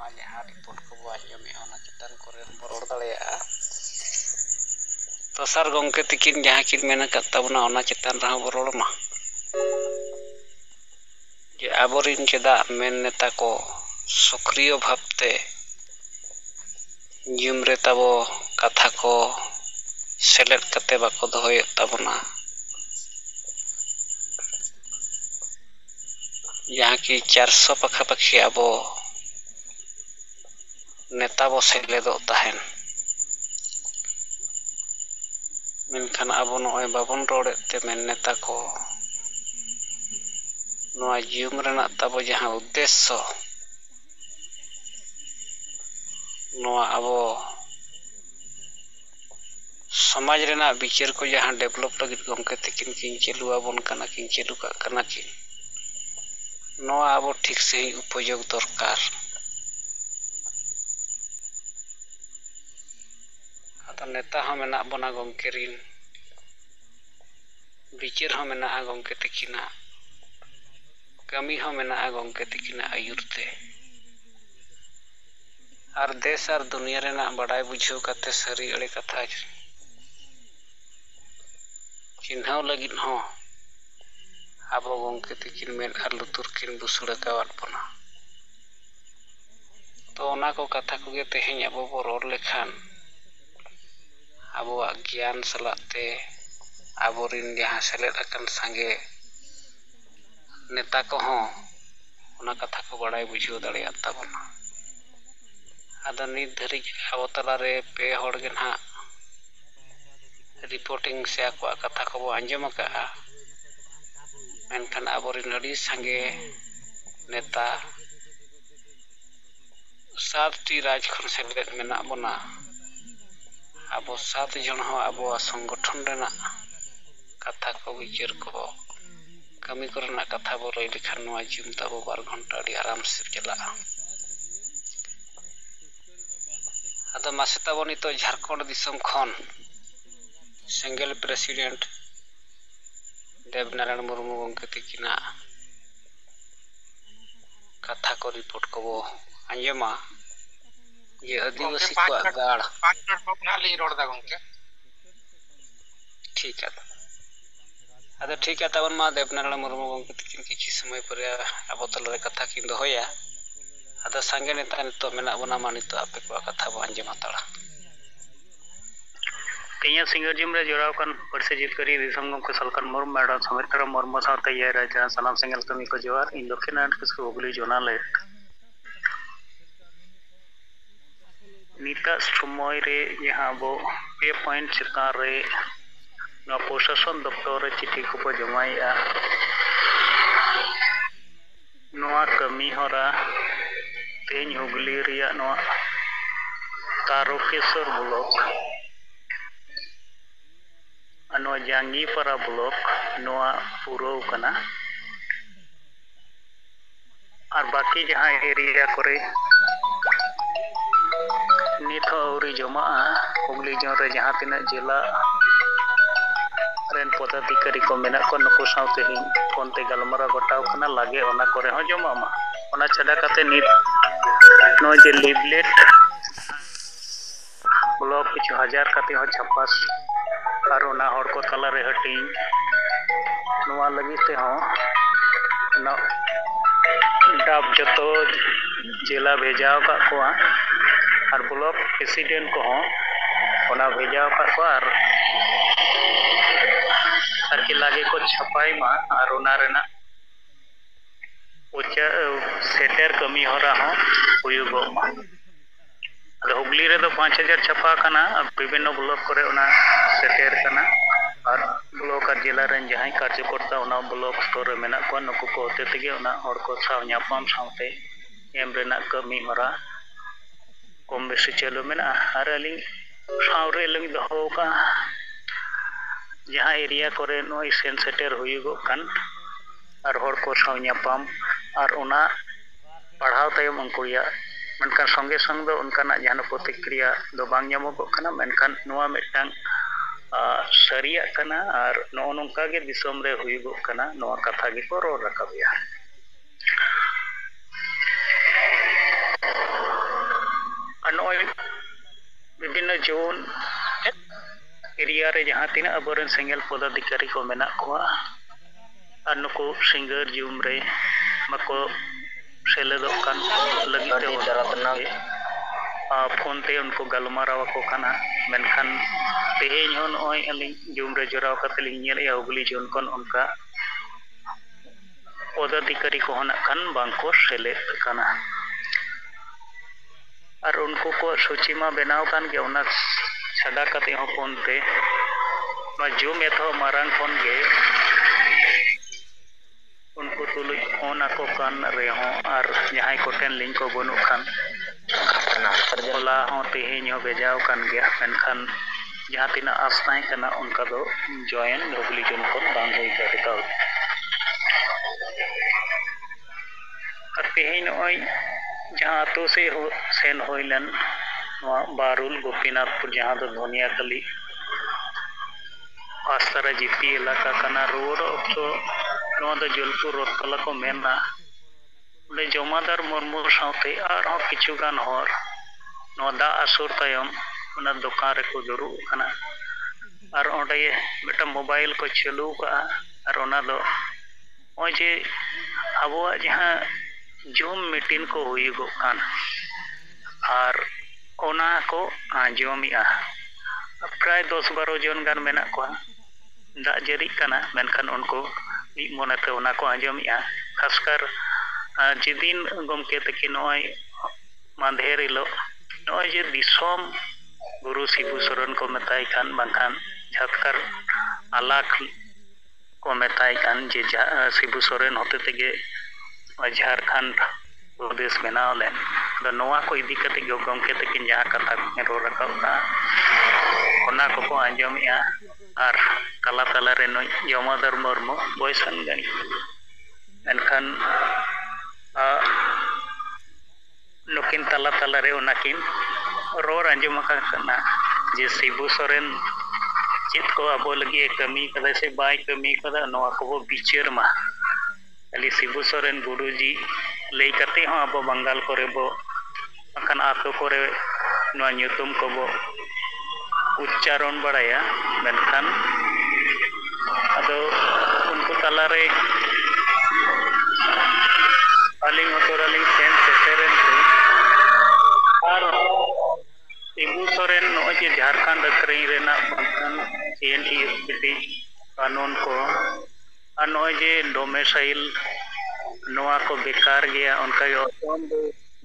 ᱱᱚᱣᱟ ᱡᱟᱦᱟᱸ ᱨᱤᱯᱳर्ट ᱠᱚ ᱵᱚ ᱟᱸᱡᱚᱢᱮᱜᱼᱟ ᱚᱱᱟ ᱪᱮᱛᱟᱱ ᱠᱚᱨᱮ ᱵᱚ ᱨᱚᱲ ᱫᱟᱲᱮᱭᱟᱜᱼᱟ ᱫᱚᱥᱟᱨ ᱜᱚᱢᱠᱮ ᱛᱤᱠᱤᱱ ᱡᱟᱦᱟᱸ ᱠᱤᱱ ᱢᱮᱱ ᱟᱠᱟᱫ ᱛᱟᱵᱚᱱᱟ ᱚᱱᱟ ᱪᱮᱛᱟᱱ ᱨᱮᱦᱚᱸ ᱵᱚ ᱨᱚᱲ ᱢᱟ जे आबोरिन चेदा मेन नेता को सक्रिय भावते जुम रे ताबो कथा को सेलेद कते बाको दोहयेद ताबोना जहाँ की 400 पखापाखि आबो नेता बो सेलेदोग ताहेन मेनखान आबो नोय बाबोन रोड़ेद ते मेन नेता को नोआ जुम रेनाग ताबो जहाँ उद्देश्य नोआ आबो समाज रेना विचार को जहाँ डेवलप लगित गमके तकिन किन चलू आबोन काना किन चलू का काना किन नोआ आबो ठीक से ही उपयोग दरकार आतो नेता हो मेना बना गमके रिन विचार हो मेना गमके तकिना कमी हो मेना गमके तकिना आयुरते और देश और दुनिया रेना बड़ाई बुझाव काते सारी अड़े कथा चिन्हाव लगित हो आबो गमके तकिन मेन आर लुतुर किन बुसुड़ कावाद बना तो ओना को कथा को गे तेहें आबो बो रोड लेखान आबो ज्ञान सलाते आबोरिन जहाँ सेलेद अकन संगे नेता को हों ओना कथा को बड़ाई बुझाव दाड़ेयाद ताबोना आदो नित धरिज आबो तलारे पे होड़ गे ना रिपोर्टिंग से आको कथा को बो आंजम अकाआ मेनखान आबोरिन अड़ी संगे नेता 7टी राज खन सेलेद मेना बोना आबो 7 जन हो आबो संगठन रेना कथा को विचार को कमी करना कथा बो लई लेखान नोआ जिम ताबो 12 घंटा अड़ी आराम से चला आदो मासे ताबो नितो झारखंड दिसम खन सिंगल प्रेसिडेंट देवनारायण मुर्मू गमके तकिना कथा को रिपोर्ट को बो आंजमा ये आदिवासी को गाड़ ठीक है आदो ठीक है तबन मा देवनारायण मुर्मू गमके तकिन किछि समय पर आबो तलरे कथा किन दोहया आदो संगे नेता नितो मेना बना मा नितो आपे को कथा बो आंजम हाताड़ा तीन सिंगर जिम रे जोड़ाव कन परसे जितकरी दिसम गमके सलकन मुर्मू मैडम समीर मुर्मू साथे ये राजा सनाम सिंगल कमी को जोहार इन दक्षिण किसको हुगली जोनाले नीता समय रे यहाँ बो पे पॉइंट चितान रे ना प्रशासन दफ्तर रे चिठी को बो जमाया नोआ कमी होरा तेज हुगली रिया नोआ तारकेश्वर ब्लॉक नोआ जांगीपारा ब्लॉक नोआ पुरव कना और बाकी जहाँ एरिया करे नित औरी जमा हुगली जोन रे जहाँ तिना जिला रेन पदाधिकारी को मेना को नुकु साउते ही फोनते गलमारा गोटाव कना लागे ओना करे हो जमा मा ओना छडा काते नित नो जे लिवलेट ब्लॉक किछु हजार काते हो छापास और ओना हर को तला रे हटिंग नोआ लगी ते हो ना डाब जतो जिला भेजाव का कोआ और ब्लॉक प्रेसिडेंट को हो ओना भेजाव का को और कि लागे को छपाई मा और ओना रेना उच्चा सेटर कमी हो रहा हुयुगो मा हुगली रे तो 5000 छपा कना विभिन्न ब्लॉक करे ओना सेटर कना और ब्लॉक और जिला रेन जहां कार्यकर्ता ओना ब्लॉक स्तर मेना को नुकु को होते तेगे ओना हर को साव न्यापाम सावते एम रेना कमी हरा कम बेसी चलो मेना और अलिंग सावरे लंग दहो का जहाँ एरिया करे नोई सेंसेटर हुयुगो कान और हर को साव न्यापाम और ओना पढ़ाव तयम अंकुया मेनखान संगे संग दो उनकाना जहां प्रतिक्रिया दो बांग ᱧᱟᱢᱚᱜ ᱠᱟᱱᱟ मेनखान नोआ मिटांग सरिया कना और नो नोंका गे दिसम रे हुयुगो कना नोआ कथा गे को रोड रकाबिया जोन एरिया रे जहाँ तीन अबोरेन सेंगेल पदाधिकारी को मेना कोआ और नुको सिंगर जूम रे मको सेलेदो कान लगी ते फोन ते उनको गलमाराव को खाना मेनखान तेहेñ हो नय अली जूम रे जोराव कते लिंग नेल हुगली जोन कोन उनका पदाधिकारी को होना खान बांको सेलेद काना और उनको को सूची मा बनाव कान के उना छाड़ा कते हो फोन ते जूम एथो मारांग फोन गे उनको तुलुज फोन आको कान रे हो और जहां को टेन लिंक को बनु खान होला हो तेहेñ हो बेजाव कान गया मेनखान जहां तिना आस्ताय कना उनका दो जॉइन हुगली जोन को बांग होई करता तेहेñ नय जहां तो से हो सेन होइलन बारुल गोपीनाथपुर जहां दो धोनिया कली आस्तारा जीपी इलाका कना रोड तो जलपुर रोडकला को मेना जमादार मुर्मू साथे और किचुगान हर दा आसुर तायम उना दुकान रे को दुरु कना और ओंडे बेटा मोबाइल को चालू का और ओना दो ओजे अबो जहां जूम मीटिंग को हुईगो कान और ओना को आंजोमिया प्राय 10-12 जन गान मेना को दा जरी कना मेनखान उनको मोनते ओना को आंजोमिया खासकर जिदिन गमके तकी नय मांधेर हिलो नय जे दिसोम गुरु शिबू सोरेन को मेताय खान बांखान झातकार आलाख को मेताय खान जे शिबू सोरेन होते तेगे झारखंड प्रदेश बनाव लेन दो नोआ को इदी कते गमके तकिन जहां कथा रो रखा ओना को आंजोमिया और तला तला रे नय जमादार मुर्मू बयसन गनी एनखान नुकिन तला तला रे उनाकिन रोर आंजम कना जे शिबू सोरेन चित को अब लगी कमी कदा से बाय कमी कदा नोआ को बिचार मा अली शिबू सोरेन गुरुजी लई कते हो अब बंगाल करे बो अखन आतो करे नोआ ᱧᱩᱛᱩᱢ को बो उच्चारण बड़ाया मेनखान अदो उनको तला रे अलिंग मोटोरलिंग सेन सेटेरन और शिबू सोरेन नो जे झारखंड अक्री रेना बंधन एनईएसपीटी कानून को और नो जे डोमेसाइल नोआ को बेकार गया उनका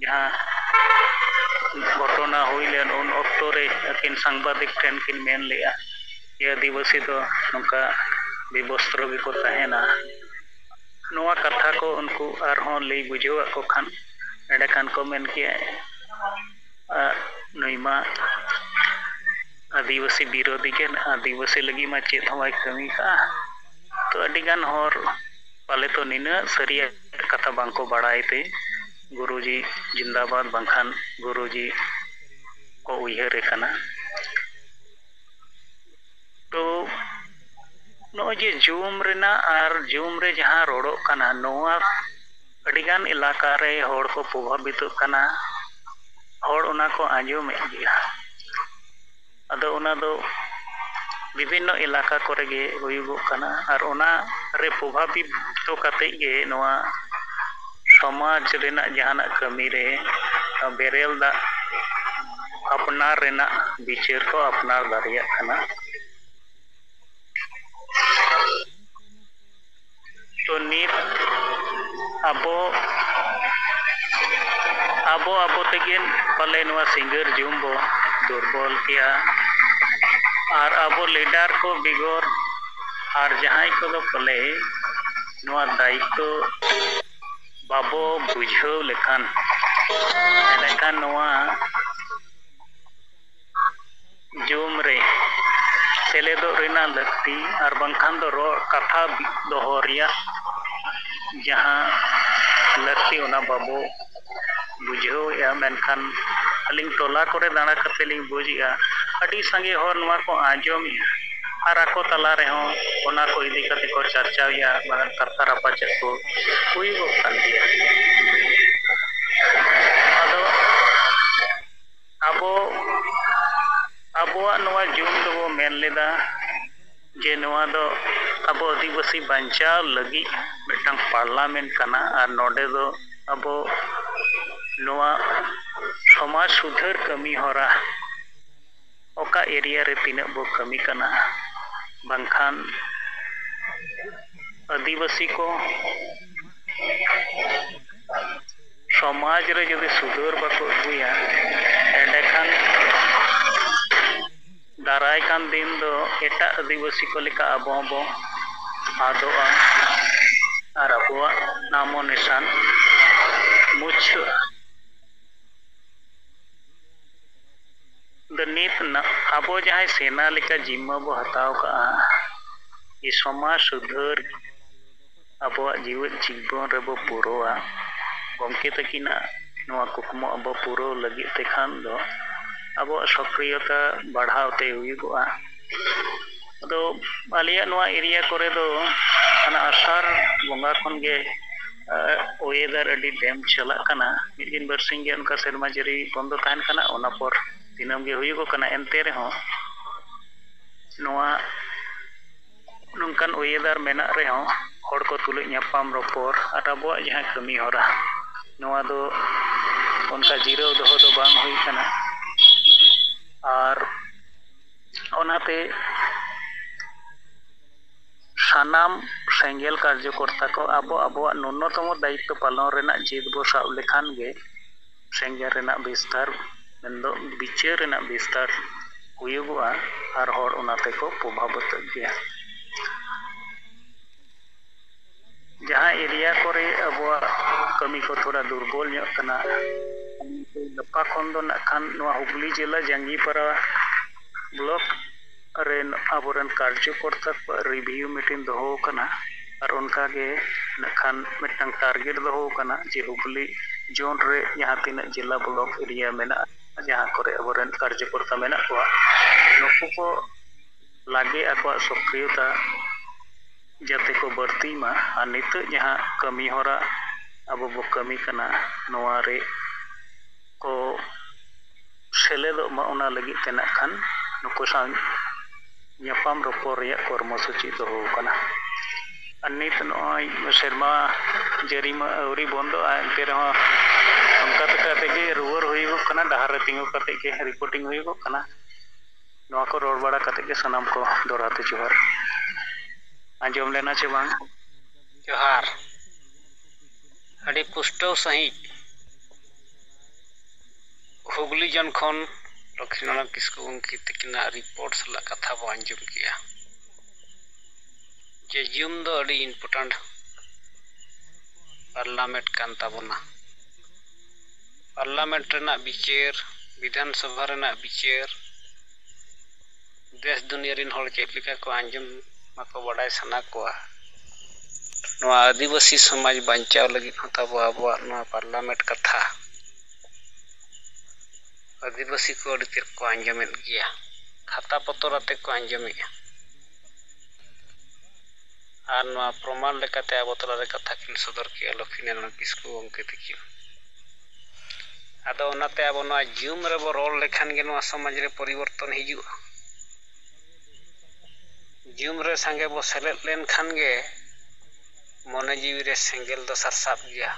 जहां घटना हुईलेन उन अक्तो रे किन सांबादिक ठेन किन मेन लिया ये आदिवासी तो नौका विवस्त्र भी को तहेना नोआ कथा को उनको आरहों लई बुझेवा को खान एडे खान को मेन किया नईमा आदिवासी विरोधी के आदिवासी लगी मा चेत हवाई कमी का तो अडिगान हर पाले तो निना सरिया कथा बांको बाड़ाई ते गुरुजी जिंदाबाद बांखान गुरुजी को उयहर कना तो नो जे जूम रेना और जूम रे जहां रोडो कना नोआ अडिगान इलाका रे हर को प्रभावित कना हर उना को आंजोम गया अदो उना दो विभिन्न इलाका करे गे हुयुगो कना और उना रे प्रभावित तो कते गे नोआ समाज रेना जहाना कमी रे बेरेल दा अपनार रेना विचार को अपनार दारिया कना तो नित अबो अबो अबो तेगिन पले नोआ सिंगर जुम्बो दुर्बल किया और अबो लीडर को बिगोर और जहां को दो पले नोआ दायित्व बाबो बुझो लेखान एनखान नोआ जुम रे सेलेदो रेना लगती और बंखान दो रो कथा दोहरिया जहां लगती ओना बाबो बुझो या मेनखान अलिंग टोला करे दाना करते लिंग बुझिया अडी संगे हर नोआ को आंजोम और आको तला रे हो ओना को इदी कते को चर्चा या बार करता रपा चेक को कोई वो कर दिया अदो अबो ᱟᱵᱚᱣᱟᱜ ᱱᱚᱣᱟ ᱡᱩᱢ ᱫᱚᱵᱚ ᱢᱮᱱ ᱞᱮᱫᱟ ᱡᱮ ᱱᱚᱣᱟ ᱫᱚ ᱟᱵᱚ ᱟᱹᱫᱤᱵᱟᱹᱥᱤ ᱵᱟᱧᱪᱟᱣ ᱞᱟᱹᱜᱤᱫ ᱢᱤᱫᱴᱟᱝ ᱯᱟᱨᱞᱟᱢᱮᱱᱴ ᱠᱟᱱᱟ ᱟᱨ ᱱᱚᱰᱮ ᱫᱚ ᱟᱵᱚ ᱱᱚᱣᱟ ᱥᱚᱢᱟᱡᱽ ᱥᱩᱫᱷᱟᱹᱨ ᱠᱟᱹᱢᱤ ᱦᱚᱨᱟ ᱚᱠᱟ ᱮᱨᱤᱭᱟ ᱨᱮ ᱛᱤᱱᱟᱹᱜ ᱵᱚ ᱠᱟᱹᱢᱤ ᱠᱟᱱᱟ ᱵᱟᱝᱠᱷᱟᱱ ᱟᱹᱫᱤᱵᱟᱹᱥᱤ ko समाज रे जदि सुधार बाको अगुया एंडेखान दाराय कान दिन दो एटा आदिवासी को लेका आबो बो आदोआ और आबोआ नामो निशान मुझ नित आबो जहां सेना लेका जिम्मा बो हताव का ये समाज सुधार आबोआ जीवन जीवन रे बो पुरोआ गमके तकिना नवा कुकमो अब पूरो लगी तेखान दो अब सक्रियता बढ़ावते हुईगोआ तो आलिया नवा एरिया करे दो अना आसार बंगा खन गे वेदर अडी डेम चला कना मिदिन बरसिंग गे उनका सेरमा जरी बंद ताहन कना ओना पर दिनम गे हुईगो कना एनते रहो नवा नुनकान वेदर मेना रहो हड़ को तुलुज ᱧᱟᱯᱟᱢ ᱨᱚᱯᱚᱲ ᱟᱨ ᱟᱵᱚᱣᱟᱜ ᱡᱟᱦᱟᱸ ᱠᱟᱹᱢᱤ ᱦᱚᱨᱟ नवा दो उनका जीरो दोहो दो बांग हुई कना और ओनाते सानाम सेंगेल कार्यकर्ता को आबो आबोआ न्यूनतम दायित्व पालन रेना जिद बो साब लेखान गे सेंगेल रेना विस्तार मेंदो विचार रेना विस्तार हुयुगोआ और हर ओनाते को प्रभावित गया जहाँ एरिया करे अबुआ कमी को थोड़ा दुर्बल न्योकना गपा खन दो नाखान नवा हुगली जिला जंगीपारा ब्लॉक रे आबोरन कार्यकर्ता रिव्यू मीटिंग दो कना और उनका गे नाखान मिटंग टारगेट दो कना जे हुगली जोन रे यहाँ तीन जिला ब्लॉक एरिया मेना जहाँ करे आबोरन कार्यकर्ता मेना को नुकु को लागे आको सक्रियता जाते को बढ़ती मा और नित जहाँ कमी होरा अब बो कमी कना नवा रे को सेलेदो मा ओना लगी तेना खान नुको सा ᱧᱟᱯᱟᱢ ᱨᱚᱯᱚᱲ ᱨᱮᱭᱟᱜ ᱠᱚᱨᱢᱚᱥᱩᱪᱤ ᱫᱚᱦᱚ ᱠᱟᱱᱟ ᱟᱨ ᱱᱤᱛ ᱱᱚᱜᱼᱚᱭ ᱥᱮᱨᱢᱟ ᱡᱟᱹᱨᱤ ᱢᱟ ᱟᱹᱣᱨᱤ ᱵᱚᱱᱫᱚᱜᱼᱟ ᱮᱱᱛᱮ ᱨᱮᱦᱚᱸ ᱚᱱᱠᱟ ᱛᱮᱜᱮ ᱨᱩᱣᱟᱹᱲ ᱦᱩᱭᱩᱜᱚᱜ ᱠᱟᱱᱟ ᱰᱟᱦᱟᱨ ᱨᱮ ᱛᱤᱸᱜᱩ ᱠᱟᱛᱮ ᱜᱮ ᱨᱤᱯᱳर्टिंग हुईगो कना नवा को रोड बड़ा कते के सनाम को दोहराते जोहार आंजम लेना चे बांग जोहार अड़ी पुष्टो सही हुगली जन खन लक्ष्मीनारायण किस्कु उनकी तकिना रिपोर्ट सला कथा बो आंजम किया जे जुम दो अड़ी इम्पोर्टेंट पार्लियामेंट कान ताबोना पार्लियामेंट रेना विचार विधानसभा रेना विचार देश दुनिया रिन हर चेक लेका को आंजम माको बड़ाई सना कोआ नवा आदिवासी समाज बांचाव लगी हताबो आबो नवा पार्लियामेंट कथा आदिवासी को अड़ी तेर को आंजमेत गया खाता पत्र आते को आंजमेया और नवा प्रमाण लेकाते आबो तलारे कथा किन सदर किया लक्ष्मीनारायण किस्कु उनके तकिन आदो ओनाते आबो नवा जूम रे बो रोल लेखान गे नवा समाज रे परिवर्तन हिजुआ जूम रे संगे बो सेलेद लेन खान गे मने जीवी रे सेंगेल दो सरसाब गया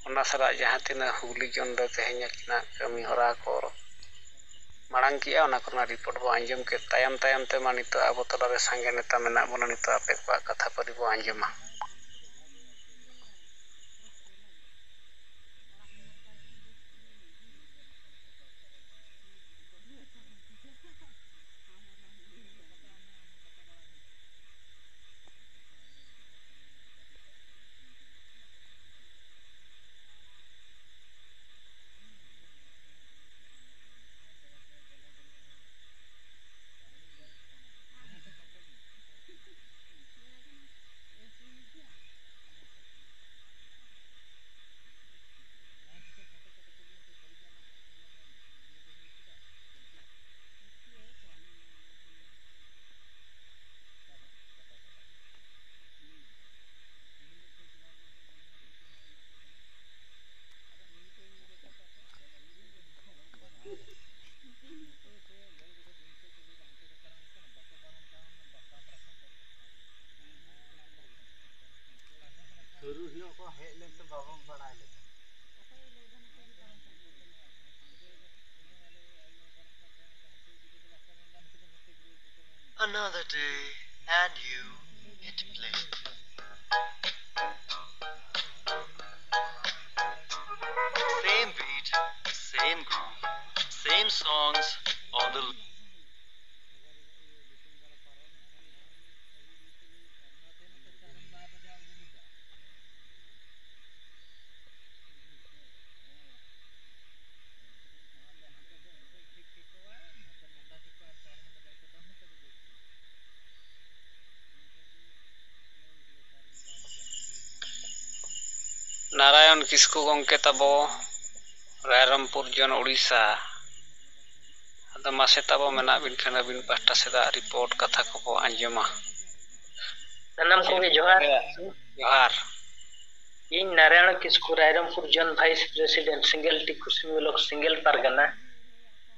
ओना सरा जहां तिना हुगली जन रे तेहेnya किना कमी हरा को मांग किया ओना कोना रिपोर्ट बो आंजम के तायम तायम ते मा नितो आबो तला रे संगे नेता मेना बोना नितो आपे को कथा परि बो आंजमा Another day, and you hit play. Same beat, same groove, same songs on the. Narayan Kisku गंके तबो रायरमपुर जन उड़ीसा अदो मासे तबो मेना बिन खाना बिन पास्टा सेदा रिपोर्ट कथा को आंजमा सनम को जोहार जोहार इन नारायण किस्कू रायरमपुर जन वाइस प्रेसिडेंट सिंगल टी कुसुमीलोक सिंगल पारगना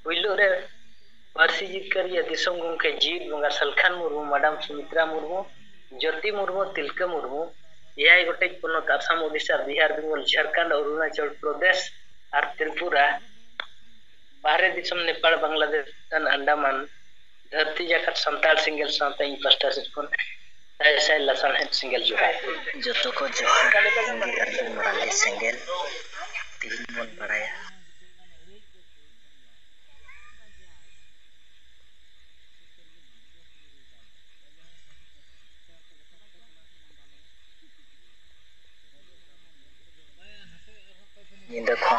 पुइलो रे पारसी जितकर या दिसम गंके जीत बंगा सलखान मुर्मू मैडम सुमित्रा मुर्मू ज्योति मुर्मू तिलका मुर्मू एआई गोटे पोनत आसाम ओडिशा बिहार बेंगल झारखंड अरुणाचल प्रदेश और त्रिपुरा बाहरे दिसम नेपाल बांग्लादेश अंडमान धरती जाकत संताल सिंगल साथ इन पास्टा से कोन ऐसा लसन है सिंगल जोहार जोतो को जोहार इंगी अर्जुन मराठी सिंगल तीन मन पड़ाया ये देखो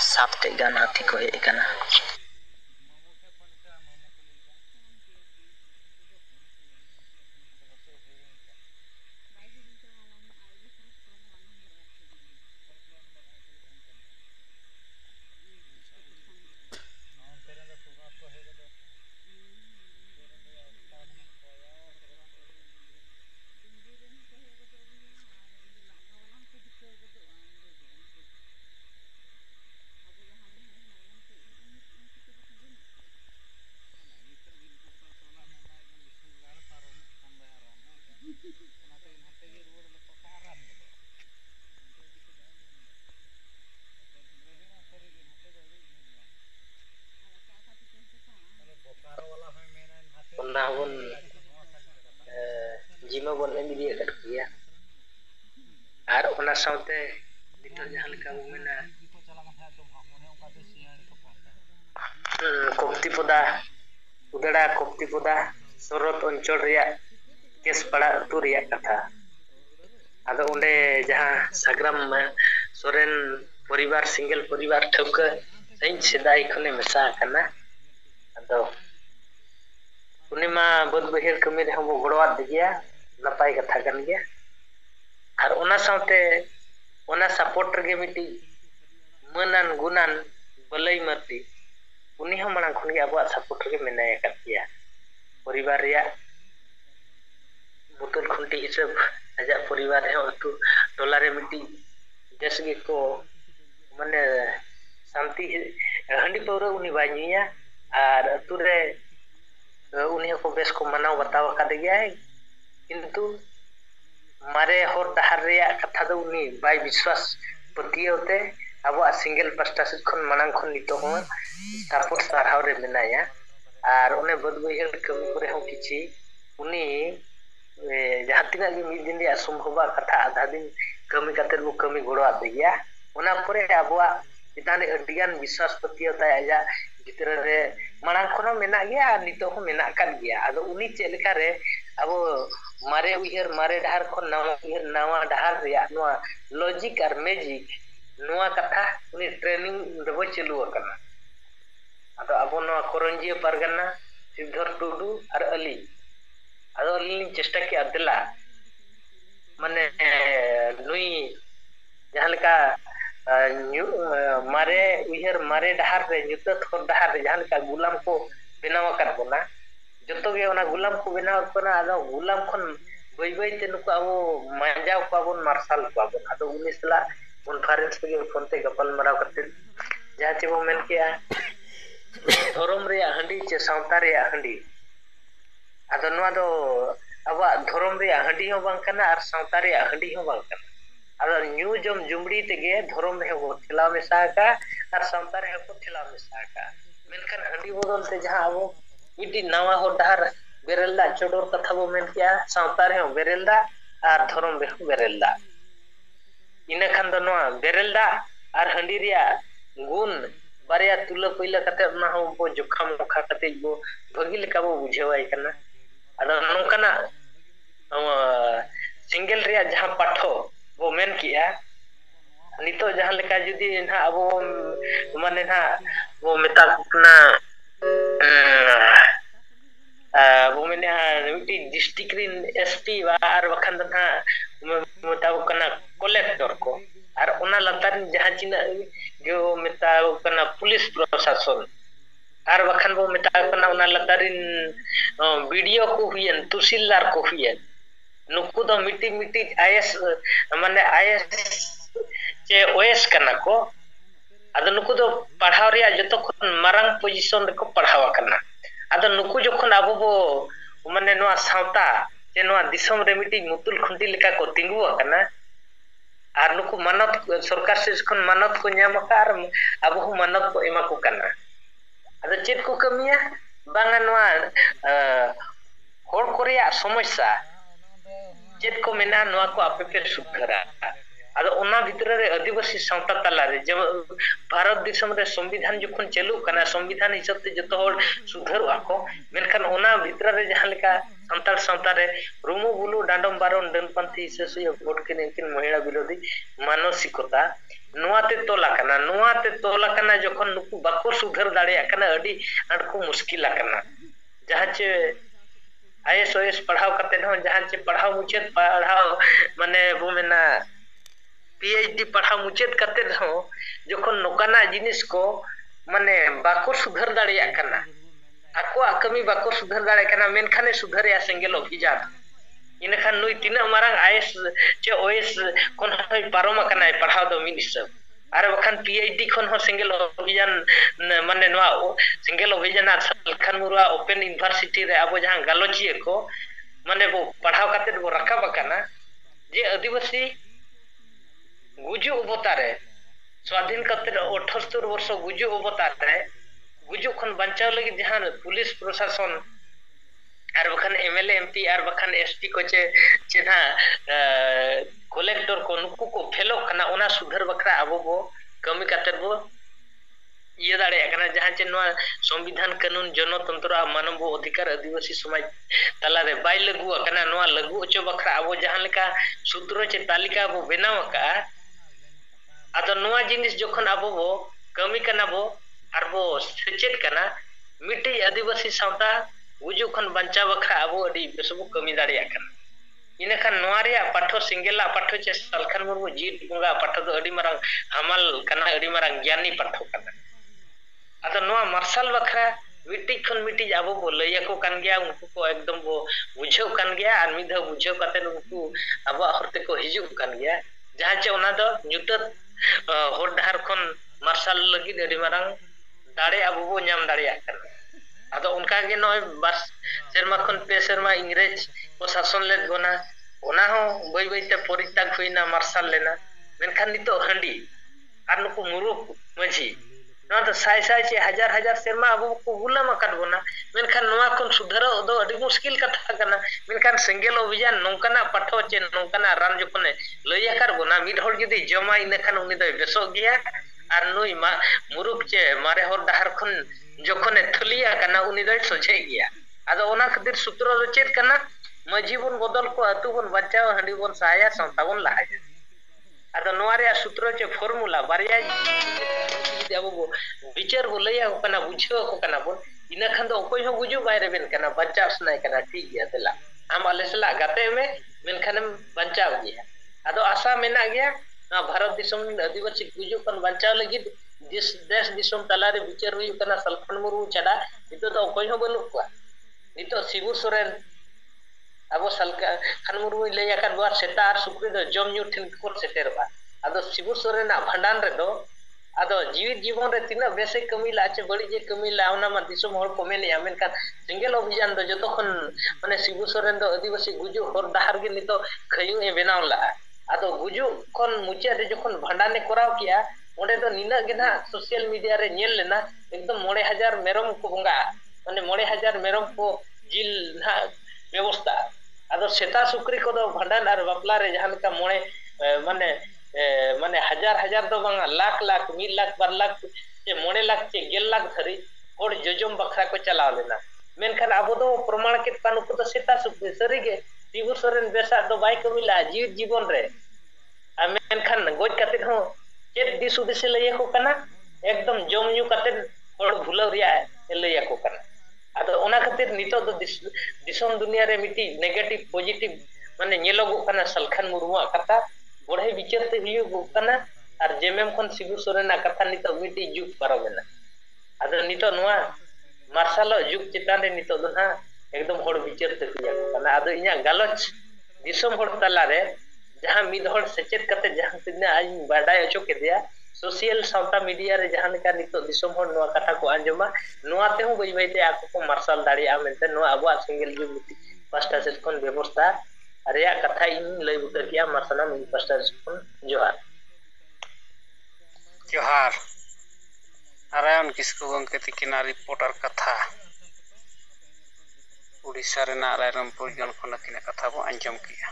सात गान हाथी को हे कना नावन जिमा बन एमिलिया कटकिया आर ओना साउते नितर जहां लेका मेना कोप्तिपदा उदड़ा कोप्तिपदा सरत अंचल रिया केस पड़ा अतु रिया कथा आदो ओंडे जहां साग्राम सोरेन परिवार सिंगल परिवार ठौका सही सेदाई खने मेसा कना आदो उनिमा बद बहिर कमी रे हम गड़वाद दिया नपाई कथा कन गया और ओना साउते ओना सपोर्ट रे मिटी मनन गुनान बलई मरती उनी हम मांग खन के अब सपोर्ट रे मेनाय कतिया परिवार रिया मुतुल खुंटी हिसाब आजा परिवार है अतु टोला रे मिटी देश गे को माने शांति हंडी पौरा उनी बानिया और अतु रे उन्हें को बेस को मनाव बताव का गया है किंतु मारे हर डहार रिया कथा दो उनी बाय विश्वास पतिये होते अब सिंगल पास्टा से खन मनांग खन नितो हो सपोर्ट साराव रे मेनाया और उन्हें बद बहिर कमी करे हो किछि उनी जहां तिना गे मिद दिन रे असंभव कथा आधा दिन कमी कते वो कमी गोड़वा दिया उना परे अबवा इताने अडिगान विश्वास पतिये होता आजा भितर रे मांग खनो मेना गया नितो हो मेना कान गया आदो उनी चेलका रे अब मारे उहर मारे डहार खन नवा उहर नवा डहार रिया नवा लॉजिक और मैजिक नवा कथा उनी ट्रेनिंग देबो चलू करना आदो अब नवा करंजी परगना सिद्धर टुडू और अली आदो अली चेष्टा के अदला माने नुई जहालका मारे उहर मारे डहार रे जुतत हर डहार रे जहां का गुलाम को बनाव कर बना जतो गे ओना गुलाम को बनाव कना आदो गुलाम खन बई बई ते नुको अब मांजाव पाबन मार्शल पाबन आदो उनिसला कॉन्फ्रेंस के फोन ते गपल मराव करते जहां चे वो मेन किया धर्म रे हंडी चे सावता रे हंडी आदो नुआ दो अब धर्म रे हंडी हो बांग कना और सावता रे हंडी हो बांग कना ᱟᱫᱚ ᱧᱩ ᱡᱚᱢ ᱡᱩᱢᱲᱤ ᱛᱮᱜᱮ ᱫᱷᱚᱨᱚᱢ ᱨᱮᱦᱚᱸ ᱵᱚ ᱴᱷᱮᱞᱟᱣ ᱢᱮᱥᱟ ᱟᱠᱟᱜᱼᱟ ᱟᱨ ᱥᱟᱶᱛᱟ ᱨᱮᱦᱚᱸ ᱠᱚ ᱴᱷᱮᱞᱟᱣ ᱢᱮᱥᱟ ᱟᱠᱟᱜᱼᱟ ᱢᱮᱱᱠᱷᱟᱱ ᱦᱟᱺᱰᱤ ᱵᱚᱫᱚᱞ ᱛᱮ ᱡᱟᱦᱟᱸ ᱟᱵᱚ ᱢᱤᱫᱴᱤᱡ ᱱᱟᱣᱟ ᱦᱚᱨ ᱰᱟᱦᱟᱨ ᱵᱮᱨᱮᱞ ᱫᱟᱜ ᱪᱚᱰᱚᱨ ᱠᱟᱛᱷᱟ ᱵᱚ ᱢᱮᱱ ᱠᱮᱜᱼᱟ ᱥᱟᱶᱛᱟ ᱨᱮᱦᱚᱸ ᱵᱮᱨᱮᱞ ᱫᱟᱜ ᱟᱨ ᱫᱷᱚᱨᱚᱢ ᱨᱮᱦᱚᱸ ᱵᱮᱨᱮᱞ ᱫᱟᱜ ᱤᱱᱟᱹ ᱠᱷᱟᱱ ᱫᱚ ᱱᱚᱣᱟ ᱵᱮᱨᱮᱞ ᱫᱟᱜ ᱟᱨ ᱦᱟᱺᱰᱤ ᱨᱮᱭᱟᱜ ᱜᱩᱱ ᱵᱟᱨᱭᱟ ᱛᱩᱞᱟᱹ ᱯᱟᱹᱭᱞᱟᱹ ᱠᱟᱛᱮ ᱚᱱᱟ ᱦᱚᱸ ᱵᱚ ᱡᱚᱠᱷᱟ ᱢᱚᱠᱷᱟ ᱠᱟᱛᱮ ᱵᱚ ᱵᱷᱟᱹᱜᱤ ᱞᱮᱠᱟ ᱵᱚ ᱵᱩᱡᱷᱟᱹᱣᱟᱭ ᱠᱟᱱᱟ ᱟᱫᱚ ᱱᱚᱝᱠᱟᱱᱟᱜ ᱥᱤᱝᱜᱮᱞ ᱨᱮᱭᱟᱜ ᱡᱟᱦᱟᱸ ᱯᱟᱴᱷᱚ ᱵᱚ ᱢᱮᱱ ᱠᱮᱜᱼᱟ ᱱᱤᱛᱚᱜ ᱡᱟᱦᱟᱸ ᱞᱮᱠᱟ ᱡᱩᱫᱤ ᱱᱟᱦᱟᱜ ᱟᱵᱚ ᱢᱟᱱᱮ ᱱᱟᱦᱟᱜ ᱵᱚ ᱢᱮᱛᱟ ᱠᱚ ᱠᱟᱱᱟ ᱵᱚ ᱢᱮᱱᱮᱜᱼᱟ ᱢᱤᱫᱴᱤᱡ ᱰᱤᱥᱴᱤᱠ ᱨᱮᱱ SP ᱟᱨ ᱵᱟᱠᱷᱟᱱ ᱫᱚ ᱱᱟᱦᱟᱜ ᱢᱮᱛᱟ ᱠᱚ ᱠᱟᱱᱟ ᱠᱚᱞᱮᱠᱴᱚᱨ ko ᱟᱨ ᱚᱱᱟ ᱞᱟᱛᱟᱨ ᱡᱟᱦᱟᱸ ᱛᱤᱱᱟᱹᱜ ᱜᱮ ᱢᱮᱛᱟ ᱠᱚ ᱠᱟᱱᱟ ᱯᱩᱞᱤᱥ ᱯᱨᱚᱥᱟᱥᱚᱱ ᱟᱨ ᱵᱟᱠᱷᱟन ᱵᱚ ᱢᱮᱛᱟ ᱠᱚ ᱠᱟᱱᱟ ᱚᱱᱟ ᱞᱟᱛᱟᱨ ᱨᱮᱱ BDO ko huyen तुसीलदार को हुyen नुकु दो मिट्टी मिट्टी IS माने IS चे OS kana ko ado nuku do पढ़ाव ᱨᱮᱭᱟᱜ ᱡᱚᱛᱚ ᱠᱷᱚᱱ ᱢᱟᱨᱟᱝ ᱯᱚᱡᱤᱥᱚᱱ ᱨᱮᱠᱚ ᱯᱟᱲᱦᱟᱣ ᱟᱠᱟᱱᱟ ᱟᱫᱚ ᱱᱩᱠᱩ ᱡᱚᱠᱷᱚᱱ ᱟᱵᱚ ᱵᱚ ᱢᱟᱱᱮ ᱱᱚᱣᱟ ᱥᱟᱶᱛᱟ ᱡᱮ ᱱᱚᱣᱟ ᱫᱤᱥᱚᱢ ᱨᱮ ᱢᱤᱫᱴᱤᱡ ᱢᱩᱛᱩᱞ ᱠᱷᱩᱱᱴᱤ ᱞᱮᱠᱟ ᱠᱚ ᱛᱤᱸᱜᱩ ᱟᱠᱟᱱᱟ ᱟᱨ ᱱᱩᱠᱩ ᱢᱟᱱᱚᱛ ᱥᱚᱨᱠᱟর ᱥᱮᱫ ᱠᱷᱚᱱ ᱢᱟᱱᱚᱛ ᱠᱚ ᱧᱟᱢ ᱟᱠᱟᱫ ᱟᱨ ᱟᱵᱚ ᱦᱚᱸ ᱢᱟᱱᱚᱛ ᱠᱚ ᱮᱢᱟ ᱠᱚ ᱠᱟᱱᱟ ᱟᱫᱚ ᱪᱮᱫ ᱠᱚ ᱠᱟᱹᱢᱤᱭᱟ ᱵᱟᱝᱟ ᱱᱚᱣᱟ ᱦᱚᱲ ᱠᱚ ᱨᱮᱭᱟᱜ ᱥᱚᱢᱚᱥᱥᱟ ᱪᱮᱫ ᱠᱚ ᱢᱮᱱᱟ ᱱᱚᱣᱟ ᱠᱚ ᱟᱯᱮ ᱯᱮ ᱥᱩᱫᱷᱟᱹᱨᱟ ᱟᱫᱚ ᱚᱱᱟ ᱵᱷᱤᱛᱨᱤ ᱨᱮ ᱟᱹᱫᱤᱵᱟᱹᱥᱤ ᱥᱟᱶᱛᱟ ᱛᱟᱞᱟᱨᱮ ᱡᱮᱢᱚᱱ ᱵᱷᱟᱨᱚᱛ ᱫᱤᱥᱚᱢ ᱨᱮ ᱥᱚᱝᱵᱤᱫᱷᱟᱱ ᱡᱚᱠᱷᱚᱱ ᱪᱟᱹᱞᱩᱜ ᱠᱟᱱᱟ ᱥᱚᱝᱵᱤᱫᱷᱟᱱ ᱦᱤᱥᱟᱹᱵ ᱛᱮ ᱡᱚᱛᱚ ᱦᱚᱲ ᱥᱩᱫᱷᱟᱹᱨᱚᱜ ᱟᱠᱚ ᱢᱮᱱᱠᱷᱟᱱ ᱚᱱᱟ ᱵᱷᱤᱛᱨᱤ ᱨᱮ ᱡᱟᱦᱟᱸ ᱞᱮᱠᱟ ᱥᱟᱱᱛᱟᱲ ᱥᱟᱶᱛᱟ ᱨᱮ ᱨᱩᱢᱩ ᱵᱩᱞᱩ ᱰᱟᱸᱰᱚᱢ ᱵᱟᱨᱚᱱ ᱰᱟᱹᱱᱯᱟᱱᱛᱷᱤ ᱦᱤᱥᱟᱹᱥᱩᱭᱟᱹ ᱵᱷᱳᱴ ᱠᱤᱱ ᱤᱱᱠᱤᱱ ᱢᱚᱦᱤᱞᱟ ᱵᱤᱨᱳধী ᱢᱟᱱᱚᱥᱤᱠᱚতা ᱱᱚᱣᱟᱛᱮ ᱛᱚᱞ ᱟᱠᱟᱱᱟ ᱡᱚᱠᱷᱚᱱ ᱱᱩᱠᱩ ᱵᱟᱠᱚ ᱥᱩᱫᱷᱟᱹᱨ ᱫᱟᱲᱮᱭᱟᱜ ᱠᱟᱱᱟ ᱟᱹᱰᱤ ᱟᱸᱴ ᱠᱚ ᱢᱩᱥᱠᱤᱞ ᱟᱠᱟᱱᱟ ᱡᱟᱦᱟᱸ ᱪᱮ IS OS पढ़ाव करते हैं जहाँ से पढ़ाव मुचेत पढ़ाव माने वो मेना PhD पढ़ाव मुचेत करते हैं जोखन नोकाना जिनिस को माने बाको सुधर दाड़िया करना आको आकमी बाको सुधर दाड़े करना मेनखाने सुधर या सेंगेल अभिजात इनखान नुई तीना मारांग IS चे OS कोन हई पारोमा करना पढ़ाव दो मिनिस आर बखान PhD खन हो सिंगल अभियान माने नवा सिंगल अभियान आर सलखान मुरुआ ओपन यूनिवर्सिटी रे अब जहां गालोचिए को माने वो पढ़ाव करते वो रखा बकाना जे आदिवासी गुजु अवतारे स्वाधीन करते 78 वर्ष गुजु अवतारे गुजु खन बचाव लगी जहां पुलिस प्रशासन आर बखान MLA MP आर बखान SP को चे ना कलेक्टर को नुकु को फेलो खाना ओना सुधर बखरा आबो बो कमी कातर बो ये दाड़े कना जहां चे नवा संविधान कानून जनतंत्र मानव अधिकार आदिवासी समाज तला रे बाय लगु कना नवा लगु ओचो बखरा आबो जहां लेका सूत्र चे तालिका बो बनाव का आदो नवा जिनिस जखन आबो बो कमी कना बो आर बो सचेत कना मिट्टी आदिवासी सावता गुजु खन बंचा बखरा आबो अडी बेसबो कमी दाड़े कना इनखान नोआरिया पाठो सिंगेला पाठो चे सलखान मुर्मू जीत बंगा पाठो दो अडी मारांग हमाल कना अडी मारांग ज्ञानी पाठो कना आदो नोआ मार्शल बखरा मिट्टी खन मिट्टी आबो बो लैया को कान गया उनको को एकदम बो बुझाव कान गया आर मिधा बुझाव काते उनको आबो हरते को हिजु कान गया जहां चे ओना दो ᱧᱩᱛᱟᱹᱛ होर डहार खन मार्शल लगी अडी मारांग दाड़े आबो बो ᱧᱟᱢ दाड़िया कना आदो उनका गे नय बस सेरमा खन पे सेरमा इंग्रेज को शासन ले गोना ओना हो बई बईते परित्याग होइना मार्शल लेना मेनखान नितो हंडी आर नुकु मुरुक मझी ना तो साय साय चे हजार हजार सेरमा अब को गुलाम कर बोना मेनखान नवा खन सुधरो दो अडी मुश्किल कथा कना मेनखान सिंगल अभियान नोंकाना पाठो चे नोंकाना राम जखने लैया कर बोना मिड होड़ जदी जमा इनखान उनी दो बेसो गया आर नुई मा मुरुक चे मारे होर डहार खन जखने थलिया कना उनी दो सोझे गया आदो ओना खातिर सूत्र दो चेत कना मजी बन बदल को अतु बन बचाव हंडी बन साया संता बन लाया आदो नोआ रे सूत्र चे फॉर्मूला बारिया अब विचार बो लैया कना बुझाव को कना बन इना खान दो कोई हो गुजु बायरे बेन कना बचाव सनाय कना ठीक गया देला आम आलेसला गाते में मेनखान बचाव गया आदो आशा मेना गया ना भारत दिसम आदिवासी गुजु कन बचाव लगी देश दिसम तला रे विचार हुई कना सलखान मुरु चढ़ा नितो दो कोई हो बनु को नितो शिबू सोरेन अब सलखान मुरु लैया कान बार सेता आर सुक्री दो जम न्यू ठिन को सेटेरबा आदो शिबू सोरेन भंडान रे दो आदो जीवित जीवन रे तिना बेसे कमी ला चे बड़ी जे कमी ला ओना मा दिसम होड़ को मेन या मेनखान सिंगल अभियान दो जतो खन माने शिबू सोरेन दो आदिवासी गुजु होर डहार गे नितो खयु ए बेनाव ला ᱟᱫᱚ ᱜᱩᱡᱩᱜ ᱠᱷᱚᱱ ᱢᱩᱪᱟᱹᱫ ᱨᱮ ᱡᱚᱠᱷᱚᱱ ᱵᱷᱟᱸᱰᱟᱱᱮ ᱠᱚᱨᱟᱣ ᱠᱮᱜᱼᱟ ᱚᱸᱰᱮ ᱫᱚ ᱱᱤᱱᱟᱹᱜ ᱜᱮ ᱱᱟᱦᱟᱜ ᱥᱳᱥᱟᱞ ᱢᱤᱰᱤᱭᱟ ᱨᱮ ᱧᱮᱞ ᱞᱮᱱᱟ ᱮᱠᱫᱚम 9,000 ᱢᱮᱨᱚᱢ ᱠᱚ ᱵᱚᱸᱜᱟᱜᱼᱟ ᱢᱟᱱᱮ 9,000 ᱢᱮᱨᱚᱢ ᱠᱚ ᱡᱤᱞ ᱱᱟᱦᱟᱜ ᱵᱮᱵᱚᱥᱛᱷᱟ ᱟᱫᱚ ᱥᱮᱛᱟ ᱥᱩᱠᱨᱤ ᱠᱚᱫᱚ ᱵᱷᱟᱸᱰᱟᱱ ᱟᱨ ᱵᱟᱯᱞᱟ ᱨᱮ ᱡᱟᱦᱟᱸ ᱞᱮᱠᱟ ᱢᱟᱱᱮ ᱦᱟᱡᱟᱨ ᱫᱚ ᱵᱟᱝᱟ ᱞᱟᱠᱷ 1 लाख 2 लाख ᱥᱮ 9 लाख ᱪᱮ 10 लाख ᱫᱷᱟᱹᱨᱤᱡ ᱦᱚᱲ ᱡᱚᱡᱚᱢ ᱵᱟᱠᱷᱨᱟ ko ᱪᱟᱞᱟᱣ ᱞᱮᱱᱟ ᱢᱮᱱᱠᱷᱟᱱ ᱟᱵᱚ ᱫᱚ ᱯᱨᱚᱢᱟण ᱠᱮᱫ ᱠᱟᱱ ᱩᱱᱠᱩ ᱫᱚ ᱥᱮᱛᱟ ᱥᱩᱠᱨᱤ ᱥᱟᱹᱨᱤᱜᱮ ᱥᱤᱵᱩ ᱥᱚᱨᱮᱱ ᱵᱮᱥᱟᱜ ᱫᱚ ᱵᱟᱭ ᱠᱟᱹᱢᱤ ᱞᱟᱜᱼᱟ ᱡᱤᱣᱤᱫ ᱡᱤᱵᱚᱱ ᱨᱮ ᱟᱨ ᱢᱮᱱᱠᱷᱟᱱ ᱜᱚᱡ ᱠᱟᱛᱮ ᱦᱚᱸ ᱪᱮᱫ ᱫᱤᱥ ᱦᱩᱫᱤᱥᱮ ᱞᱟᱹᱭ ᱟᱠᱚ ᱠᱟᱱᱟ ᱮᱠᱫᱚᱢ ᱡᱚᱢ ᱧᱩ ᱠᱟᱛᱮ ᱦᱚᱲ ᱵᱷᱩᱞᱟᱹᱣ ᱨᱮᱭᱟᱜ ᱞᱟᱹᱭ ᱟᱠᱚ ᱠᱟᱱᱟ ᱟᱫᱚ ᱚᱱᱟ ᱠᱷᱟᱹᱛᱤᱨ ᱱᱤᱛᱚᱜ ᱫᱚ ᱫᱤᱥᱚᱢ ᱫᱩᱱᱤᱭᱟᱹ ᱨᱮ ᱢᱤᱫᱴᱤ ᱱᱮᱜᱮᱴᱤভ ᱯᱚᱡᱤᱴᱤভ ᱢᱟᱱᱮ ᱧᱮᱞᱚᱜᱚᱜ ᱠᱟᱱᱟ ᱥᱟᱞᱠᱷᱟᱱ ᱢᱩᱨᱢᱩᱣᱟᱜ ᱠᱟᱛᱷᱟ ᱵᱚᱲᱦᱮ ᱵᱤᱪᱟᱹᱨ ᱛᱮ ᱦᱩᱭᱩᱜᱚᱜ ᱠᱟᱱᱟ ᱟᱨ ᱡᱮᱢᱮᱢ ᱠᱷᱚᱱ ᱥᱤᱵᱩ ᱥᱚᱨᱮᱱᱟᱜ ᱠᱟᱛᱷᱟ ᱱᱤᱛᱚᱜ ᱢᱤᱫᱴᱤᱡ ᱡᱩᱜᱽ ᱯᱟᱨᱚᱢᱮᱱᱟ ᱟᱫᱚ ᱱᱤᱛᱚᱜ ᱱᱚᱣᱟ ᱢᱟᱨᱥᱟᱞᱚᱜ ᱡᱩᱜᱽ ᱪᱮᱛᱟᱱ ᱨᱮ ᱱᱤᱛᱚᱜ ᱫᱚ ᱱᱟᱦᱟᱜ ᱮᱠᱫᱚᱢ ᱦᱚᱲ ᱵᱤᱪᱟᱹᱨ ᱛᱮ ᱦᱩᱭᱟᱠᱚ ᱠᱟᱱᱟ ᱟᱫᱚ ᱤᱧᱟᱹᱜ ᱜᱟᱞᱚᱪ ᱫᱤᱥᱚᱢ ᱦᱚᱲ ᱛᱟᱞᱟᱨᱮ ᱡᱟᱦᱟᱸ ᱢᱤᱫ ᱦᱚᱲ ᱥᱮᱪᱮᱫ ᱠᱟᱛᱮ ᱡᱟᱦᱟᱸ ᱛᱤᱱᱟᱹᱜ ᱤᱧ ᱵᱟᱰᱟᱭ ᱦᱚᱪᱚ ᱠᱮᱫᱮᱭᱟ ᱥᱳᱥᱟᱞ ᱥᱟᱶᱛᱟ ᱢᱤᱰᱤᱭᱟ ᱨᱮ ᱡᱟᱦᱟᱸ ᱞᱮᱠᱟ ᱱᱤᱛᱚᱜ ᱫᱤᱥᱚᱢ ᱦᱚᱲ ᱱᱚᱣᱟ ᱠᱟᱛᱷᱟ ko ᱟᱸᱡᱚᱢᱟ ᱱᱚᱣᱟ ᱛᱮᱦᱚᱸ ᱵᱟᱹᱭ ᱵᱟᱹᱭᱛᱮ ᱟᱠᱚ ko ᱢᱟᱨᱥᱟᱞ ᱫᱟᱲᱮᱭᱟᱜᱼᱟ ᱢᱮᱱᱛᱮ ᱱᱚᱣᱟ ᱟᱵᱚᱣᱟᱜ ᱥᱮᱸᱜᱮᱞ ᱡᱩᱜ ᱯᱟᱥᱴᱟ ᱥᱮᱫ ᱠᱷᱚᱱ ᱵᱮᱵᱚᱥᱛᱷᱟ ᱨᱮᱭᱟᱜ ᱠᱟᱛᱷᱟ ᱤᱧ ᱞᱟᱹᱭ ᱵᱩᱴᱟᱹ ᱠᱮᱜᱼᱟ ᱢᱟᱨᱥᱟᱞᱟᱜ ᱢᱤᱫ ᱯᱟᱥᱴᱟ ᱥᱮᱫ ᱠᱷᱚᱱ ᱡᱚᱦᱟᱨ ᱡᱚᱦᱟᱨ ᱱᱟᱨᱟᱭᱚᱱ ᱠᱤᱥᱠᱩ ᱜᱚᱢᱠᱮ ᱛᱤᱠᱤᱱᱟᱜ ᱨᱤᱯᱳর্ᱴᱟর ᱠᱟᱛᱷᱟ उड़ीसा रेना रायरंगपुर जन खन अकिना कथा बो आंजम किया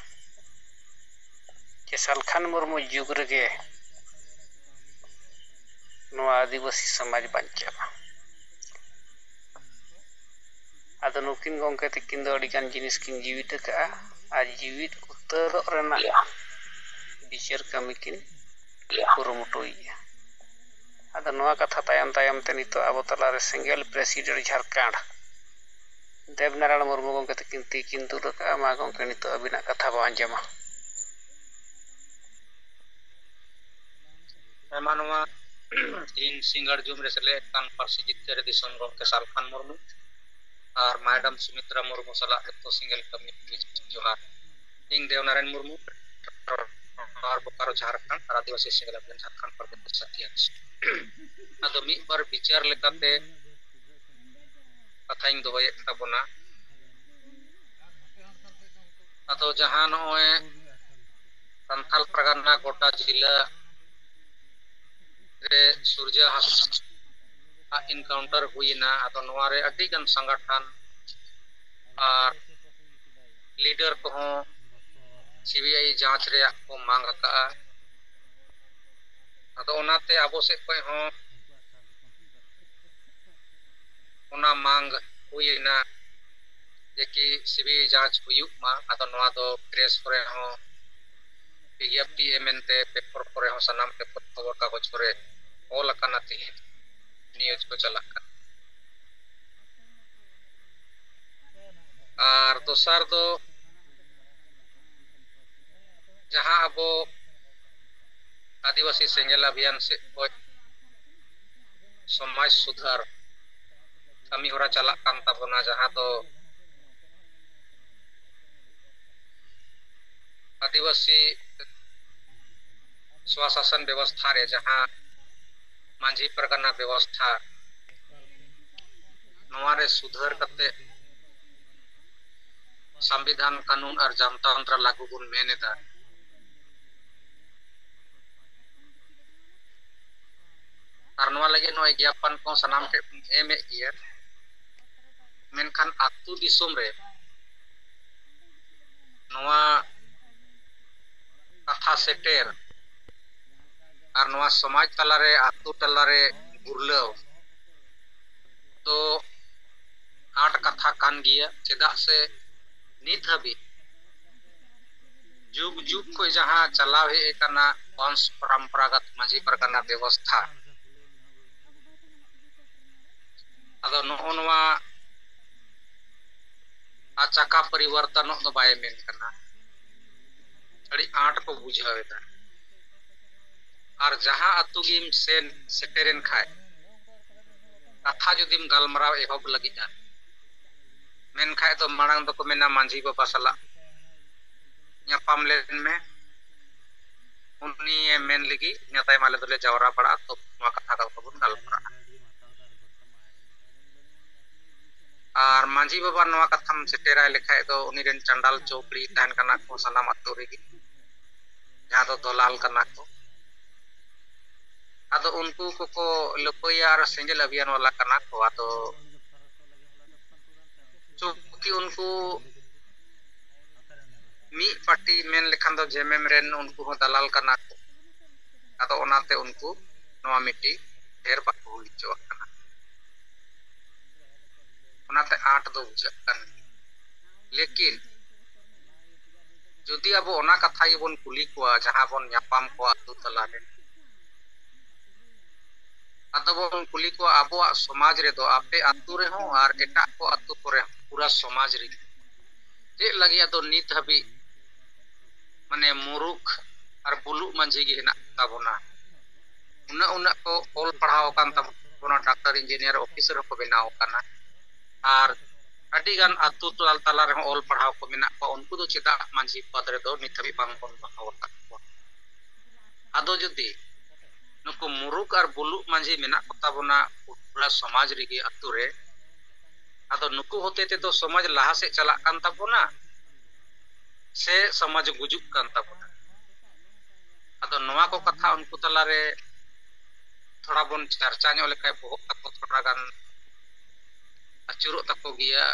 जे सालखान मुर्मू जुग रेगे नोआ आदिवासी समाज बांचा आदो नुकिन गंके तकिन दो अडिगान जिनिस किन जीवित का आज जीवित उत्तर रेना बिचार कमी किन कुरुमुटुइया आदो नोआ कथा तायम तायम ते नितो आबो तलारे सिंगल प्रेसिडेंट झारखंड देवनारायण मुर्मू गंके तकिन तिकिन दुर का मा गंके नितो अबिना कथा बो आंजमा एमानवा इन सिंगर जुम रे सेले कान पारसी जित्ते दिसम गंके सालखान मुर्मू और मैडम सुमित्रा मुर्मू सला तो सिंगल कमी जोहार इन देवनारायण मुर्मू और बोकारो झारखंड और आदिवासी सिंगल अभियान झारखंड प्रदेश सत्याग्रह आदो मी बार विचार लेकाते कथाइन दोबे ताबोना आदो जहां नोए संथाल परगना गोटा जिला रे सूर्य हास इनकाउंटर हुईना आदो नोआरे अडिगन संगठन और लीडर को सीबीआई जांच रे को मांग का आदो ओनाते आबो से कोई हो ओना मांग हुईना जे कि सीबीआई जांच हुयुक मा आदो नोआ दो प्रेस करे हो विज्ञप्ति एमएनते पेपर करे हो सनाम पेपर खबर कागज करे ऑल काना ती न्यूज को चलाक और दोसर दो जहां अबो आदिवासी सेंगेल अभियान से समाज सुधार कमी होरा चलाक कान ताबोना जहां दो आदिवासी स्वशासन व्यवस्था रे जहां मांझी परगना व्यवस्था नोआरे सुधार कते संविधान कानून और जनतंत्र लागू गुण मेनेदा और नोआ लगे नोए ज्ञापन को सनाम के एमे गियर मेनखान आतु दिसोम रे नोआ कथा सेटेर और नोआ समाज तलारे आतु तलारे गुरलाव तो आठ कथा कान गिया चेदा से नित हबी जुग जुग को जहां चलाव हे कना वंश परंपरागत मांझी परगना व्यवस्था अदो नोआ आचाका परिवर्तन दो बाय मेन कना अड़ी आठ को बुझावेदा और जहां अतु गिम सेन सेटेरन खाय कथा जुदिम गालमराव एहब लगिदा मेन खाय तो मांग दो को मेना मांझी बाबा सला ᱧᱟᱯᱟᱢ ᱞᱮᱱ ᱢᱮ उन्नी मेन लगी ᱧᱟᱛᱟᱭ माले दोले जावरा पड़ा तो नोआ कथा का बन गालमरा और मांझी बाबा नोआ कथाम सेटेराय लेखाय दो उनी रेन चंडाल चौकड़ी तहन कना को सनाम अतु रेगी ᱫᱚ ᱫᱚᱞᱟᱞ ᱠᱟᱱᱟ ᱠᱚ ᱟᱫᱚ ᱩᱱᱠᱩ ᱠᱚᱠᱚ ᱞᱟᱹᱯᱟᱹᱭᱟ ᱟᱨ ᱥᱮᱸᱜᱮᱞ ᱚᱵᱷᱤᱭᱟᱱ ᱣᱟᱞᱟ ᱠᱟᱱᱟ ᱠᱚ ᱟᱫᱚ ᱪᱩᱠᱤ ᱩᱱᱠᱩ ᱢᱤᱫ ᱯᱟर्टी ᱢᱮᱱ ᱞᱮᱠᱷᱟन ᱫᱚ ᱡᱮᱢᱮᱢ ᱨᱮᱱ ᱩᱱᱠᱩ ᱦᱚᱸ ᱫᱟᱞᱟᱞ ᱠᱟᱱᱟ ᱠᱚ ᱟᱫᱚ ᱚᱱᱟᱛᱮ ᱩᱱᱠᱩ ᱱᱚᱣᱟ ᱢᱤᱫᱴᱤ ᱰᱷᱮᱨ ᱵᱟᱠᱚ ᱦᱩᱭ ᱦᱚᱪᱚᱣᱟᱜ ᱠᱟᱱᱟ ᱚᱱᱟᱛᱮ आठ ᱫᱚ ᱵᱩझᱟᱹᱜ ᱠᱟᱱ लेकिन যদি আবো ওনা কথা গেবন কুলি কোয়া যাহা বন ᱧᱟᱯᱟᱢ কোয়া আতু তালারে আদো বন কুলি কোয়া আবোয়া সমাজ রে দো আপে আতু রে হো আর এটা কো আতু করে পুরা সমাজ রে ᱪᱮᱫ ᱞᱟᱹᱜᱤᱫ ᱟᱫᱚ ᱱᱤᱛ ᱦᱟᱹᱵᱤᱡ ᱢᱟᱱᱮ ᱢᱩᱨᱩᱠᱷ ᱟᱨ ᱵᱩᱞᱩᱜ ᱢᱟᱹᱡᱷᱤ ᱜᱮ ᱦᱮᱱᱟᱜ ᱛᱟᱵᱚᱱᱟ ᱩᱱᱟᱹᱜ ᱠᱚ ᱚᱞ ᱯᱟᱲᱦᱟᱣ ᱟᱠᱟᱱ ᱛᱟᱵᱚᱱᱟ ᱰᱟᱠᱛᱟᱨ ᱤᱧᱡᱤᱱᱤᱭᱟᱨ ᱚᱯᱷᱤᱥᱟᱨ ᱦᱚᱸᱠᱚ ᱵᱮᱱᱟᱣ ᱟᱠᱟᱱᱟ ᱟᱨ ᱟᱹᱰᱤᱜᱟᱱ ᱟᱛᱳ ᱛᱟᱞᱟ ᱨᱮᱦᱚᱸ ᱚᱞ ᱯᱟᱲᱦᱟᱣ ᱠᱚ ᱢᱮᱱᱟᱜ ᱠᱚᱣᱟ ᱩᱱᱠᱩ ᱫᱚ ᱪᱮᱫᱟᱜ ᱢᱟᱹᱡᱷᱤ ᱯᱚᱫ ᱨᱮᱫᱚ ᱱᱤᱛ ᱦᱟᱹᱵᱤᱡ ᱵᱟᱝᱵᱚᱱ ᱵᱟᱦᱟᱣ ᱟᱠᱟᱫ ᱠᱚᱣᱟ ᱟᱫᱚ ᱡᱩᱫᱤ ᱱᱩᱠᱩ ᱢᱩᱨᱩᱠᱷ ᱟᱨ ᱵᱩᱞᱩᱜ ᱢᱟᱹᱡᱷᱤ ᱢᱮᱱᱟᱜ ᱠᱚ ᱛᱟᱵᱚᱱᱟ ᱯᱩᱨᱟᱹ ᱥᱚᱢᱟᱡᱽ ᱨᱮᱜᱮ ᱟᱛᱳ ᱨᱮ ᱟᱫᱚ ᱱᱩᱠᱩ ᱦᱚᱛᱮ ᱛᱮᱫᱚ ᱥᱚᱢᱟᱡᱽ ᱞᱟᱦᱟ ᱥᱮᱫ ᱪᱟᱞᱟᱜ ᱠᱟᱱ ᱛᱟᱵᱚᱱᱟ ᱥᱮ ᱥᱚᱢᱟᱡᱽ ᱜᱩᱡᱩᱜ ᱠᱟᱱ ᱛᱟᱵᱚᱱᱟ ᱟᱫᱚ ᱱᱚᱣᱟ ᱠᱚ ᱠᱟᱛᱷᱟ ᱩᱱᱠᱩ ᱛᱟᱞᱟᱨᱮ ᱛᱷᱚᱲᱟ ᱵᱚᱱ ᱪᱟᱨᱪᱟ ᱧᱚᱜ ᱞᱮᱠᱷᱟᱡ ᱵᱚᱦᱚᱜ ᱛᱟᱠᱚ ᱛᱷᱚᱲᱟ ᱜᱟᱱ ᱟᱹᱪᱩᱨᱚᱜ ᱛᱟᱠᱚ ᱜᱮᱭᱟ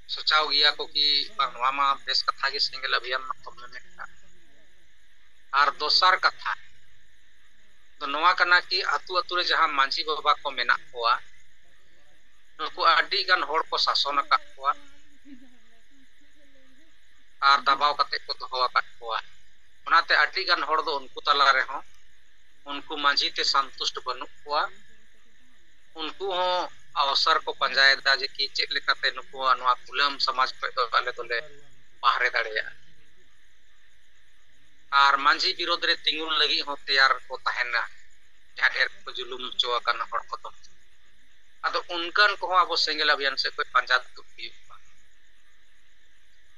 सोचाव गया को कि नवा मा बेस कथा गे सेंगेल अभियान मा तब मेनका आर दोसर कथा तो नवा कना कि अतु अतु रे जहां मांझी बाबा को मेना कोआ नुकु आडी गान होड़ को शासन का कोआ आर दबाव कते को दोहो का कोआ ओनाते आडी गान होड़ दो उनको तला रे हो उनको मांझी ते संतुष्ट बनु कोआ उनको हो अवसर को पंजायत दा जे कि चेक लेकाते नुकु नवा गुलाम समाज पे तो आले दोले बाहरे दाड़िया आर मांझी विरोध रे तिंगुन लगी हो तैयार को तहना जहां ढेर को जुलुम चोआ करना हड़ को तो अदो उनकन को अब सेंगेल अभियान से कोई पंजायत तो हुआ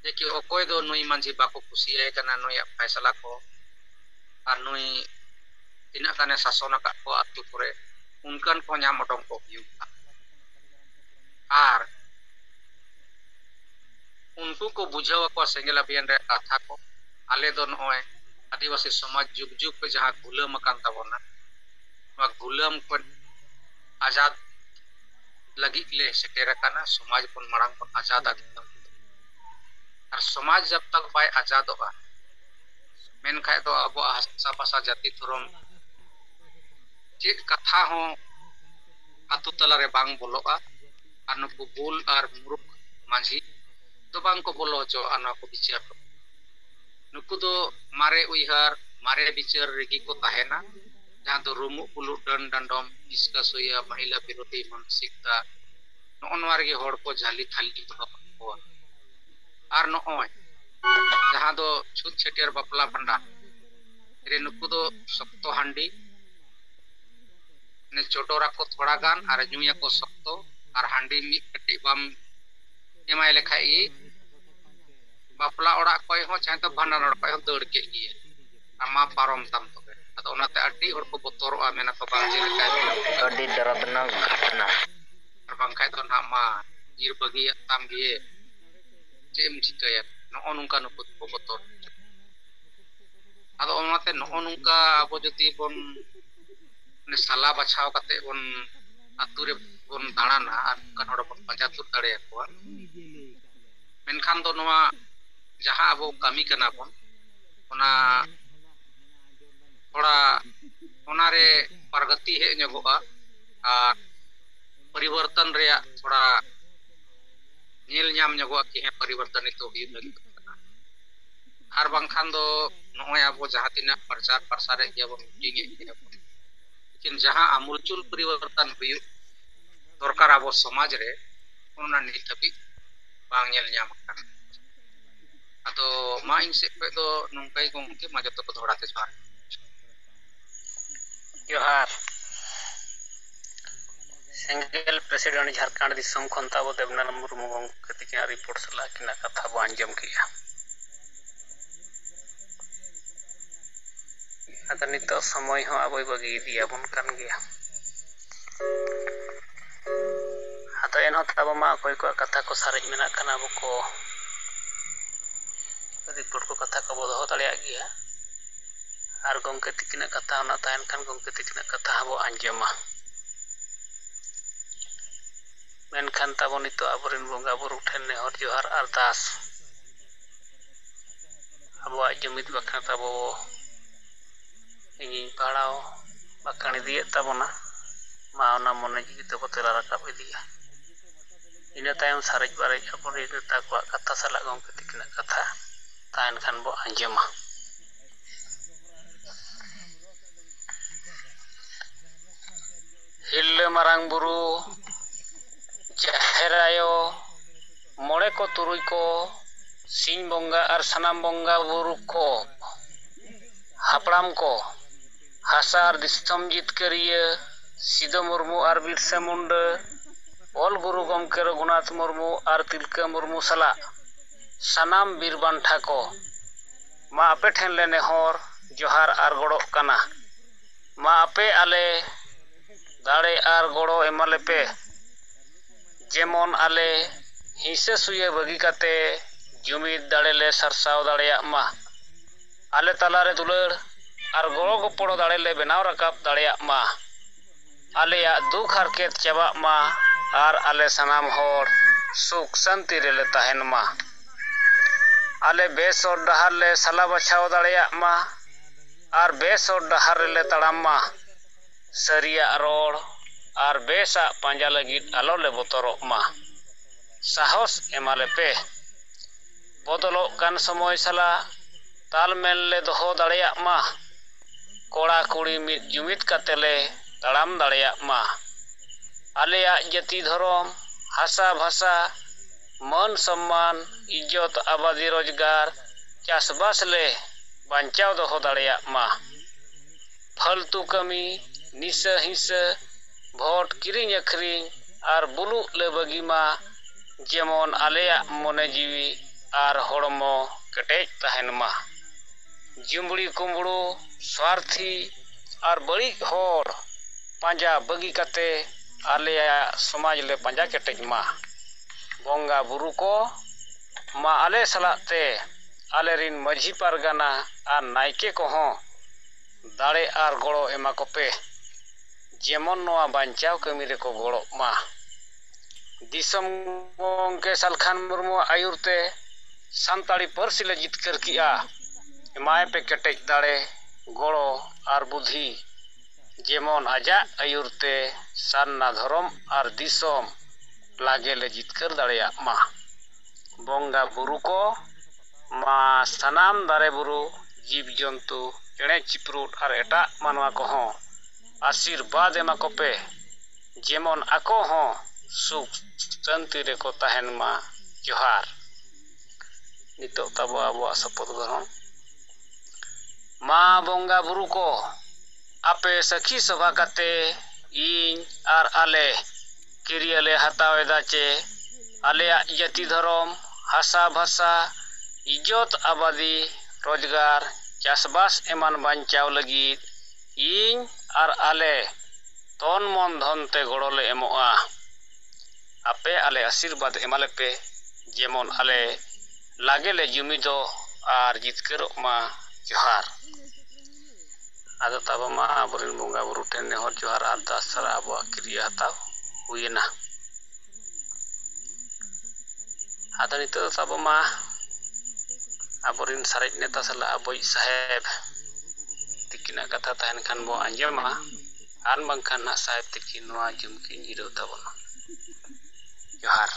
जे कि ओकोय दो नुई मांझी बाको खुशी है कना नुई फैसला को आर नुई तिना कने शासन का को अतु करे उनकन को नाम ओडम को हुआ आर उनको को बुझाव को सेंगेल अभियान रे कथा को आले दो नय आदिवासी समाज जुग जुग पे जहां गुलाम कान तबना वा गुलाम को आजाद लगी ले सेटेर काना समाज को मरांग को आजाद और समाज जब तक बाय आजाद होगा मेन खाय तो अब हसा भाषा जाति धर्म चेक कथा हो अतु तला रे बांग बोलोगा और नुकु बुल और मुरुख मांझी तो बांग को बोलो जो आना को विचार नुकु दो मारे उइहार मारे विचार रेगी को तहेना जहां तो रुमु पुलु डन डंडम डिस्कस होया महिला विरोधी मानसिकता नोनवार गे होड़ को झाली थाली तो को और नोय जहां दो छुत छेटियर बापला फंडा रे नुकु दो सप्तो हांडी ने चोटोरा को थोड़ा गान और नुया को सप्तो और हांडी मी कटी बम एमाय लेखाई बापला ओड़ा कोय हो चाहे तो भांडा ओड़ा कोय हो दौड़ के गिए आमा पारम तम तो अद ओनाते अड्डी और को बतोरआ मेना तो बांग जे लेखाय अड्डी दर्दनाक घटना और बांखाय तो ना मा गिर बगी ताम गिए चेम चिकाया नो नुका नुको को बतोर अद ओनाते नो नुका अब जति बन ने साला बछाव कते बन अतु रे बन दाणाना और कान होड़ बन पंजातुर दाड़े को मेनखान दो नवा जहां अब कमी कना बन ओना थोड़ा ओना रे प्रगति हे ᱧᱚᱜᱚᱜᱼᱟ और परिवर्तन रे थोड़ा ᱧᱮᱞ ᱧᱟᱢ ᱧᱚᱜᱚᱜᱼᱟ कि हे परिवर्तन तो हुई लगित और बांखान दो नय अब जहां तिना प्रचार प्रसार रे गया मीटिंग लेकिन जहां आमूलचूल परिवर्तन हुई दरकार अब समाज रे ओना नित हबी बांग ᱧᱮᱞ ᱧᱟᱢ ᱟᱠᱟᱱᱟ अदो मा इन से पे दो नंकाई गोंके मा जतो को धोड़ाते जोहार जोहार सेंगेल प्रेसिडेंट झारखंड दिसम खन ताबो देवनारायण मुर्मू गोंके तिकिन रिपोर्ट सला किना कथा बो आंजम किया अदो नितो समय हो आबो बगी दिया बन कान गया अदो एन हो ताबो मा कोई को कथा को सारेज मेना कना बो को रिपोर्ट को कथा को दोहो दाड़ेयाग गिया आर गंके तिकिना कथा होना ताहन खान गंके तिकिना कथा हबो आंजमा मेनखान ताबो नितो आबोरेन बंगा बुरु ठेन नेहर जोहार अरदास आबोआ जुमिद बाखना ताबो इᱧ पढ़ाओ बाकाणी दिए ताबोना मा ओना मने जिगि तबो तेला राकाब इदिया इन तायम सारेज बारेज आबोरेन नेता को कथा साला गंके तिकिना कथा ताहन खान बो आंजमा हिल्ले मारांग बुरु जाहेर आयो मोड़े को तुरुई को सिंह बंगा और सनाम बंगा बुरु को हापड़ाम को हासा और दिसम जितकरिया सिदो मुर्मू और बिरसा मुंडा ओल गुरु गमके रघुनाथ मुर्मू और तिलका मुर्मू सला सनाम बीर बांठा को मा आपे ठेन ले नेहर जोहार और गड़ो कना मा आपे आले दाड़े और गड़ो एमाले पे जेमन आले हिंसा सुये बगी काते जुमिद दाड़े ले सरसाव दाड़ेया मा आले तलारे दुलड़ और गड़ो गपड़ो दाड़े ले बनाव रकाब दाड़ेया मा आले या दुख हरकेत चाबा मा और आले सनाम होर सुख शांति रे ले ताहेन मा आले बेस और डहार ले सला बछाव दाड़ेया मा और बेस और डहार रे ले तड़ाम मा सरिया रोड और बेसा पांजा लगित आलो ले बोतरो मा साहस एमाले पे बदलो कान समय सला तालमेल ले दोहो दाड़ेया मा कोड़ा कुड़ी मिद जुमिद काते ले तड़ाम दाड़ेया मा आलेया जाति धर्म हासा भाषा मन सम्मान इज्जत आबादी रोजगार चासबास ले बांचाव दोहो दाड़ेया मा फालतू कमी निशा हिंसा भोट किरिंग अखरिंग और बुलु ले बगी मा जेमन आलेया मने जीवी और हड़मो केटेज ताहेन मा जुमड़ी कुमड़ू स्वार्थी और बड़ी होर पांजा बगी काते आलेया समाज ले पांजा केटेज मा बंगा बुरु को मा आले सलाते आले रिन मझी पारगाना और नायके को हों दाड़े और गड़ो एमा को पे जेमन नोआ बांचाव कमी रे को गड़ो मा दिसम गंके सालखान मुर्मू आयुरते सानताड़ी पार्सी ले जितकर किया एमाय पे केटेज दाड़े गड़ो और बुद्धि जेमन आजा आयुरते सान्ना धर्म और दिसम लागे ले जितकर दाड़ेया मा बंगा बुरु को मा सनाम दारे बुरु जीव जंतु चेणे चिप्रुट और एटा मानवा को हों आशीर्वाद एमा को पे जेमन आको हों सुख शांति रे को ताहेन मा जोहार नितो ताबो आबो शपथ ग्रहण मा बंगा बुरु को आपे सखी सभा काते इन और आले किरिया ले हतावेदा चे आलेया जाति धर्म हासा भाषा इज्जत आबादी रोजगार चासबास एमान बांचाव लगित इन और आले तन मन धन ते गड़ो ले एमोआ आपे आले आशीर्वाद एमाले पे जेमन आले लागे ले जुमिदो और जितकरो मा जोहार आदो ताबो मा आबोरेन बंगा बुरु ठेन नेहर जोहार अरदास सारा आबो क्रिया हताव हुयेना आदो नितो ताबो मा आबोरेन सारेज नेता साला आबोई साहेब तिकिना कथा ताहेन खान बो आंजमा आर बांखान ना साहेब तिकिन नोआ जुमकिन जिरो ताबोना जोहार